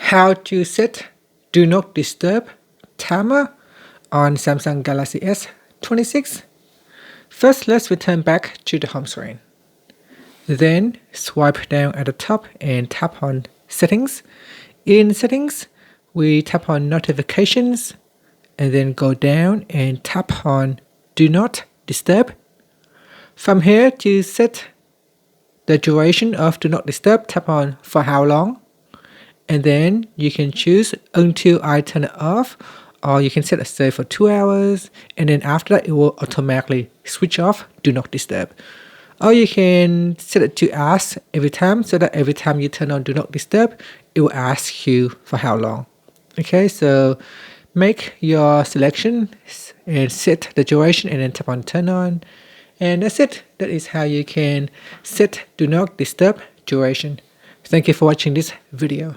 how to set Do Not Disturb timer on Samsung Galaxy S26. First, let's return back to the home screen. Then swipe down at the top and tap on Settings. In Settings, we tap on Notifications and then go down and tap on Do Not Disturb. From here, to set the duration of Do Not Disturb, tap on For How Long, and then you can choose Until I Turn It Off, or you can set it say for 2 hours, and then after that it will automatically switch off Do Not Disturb. Or you can set it to ask every time, so that every time you turn on Do Not Disturb, it will ask you for how long. Okay, so make your selection and set the duration and then tap on Turn On. And that's it. That is how you can set Do Not Disturb duration. Thank you for watching this video.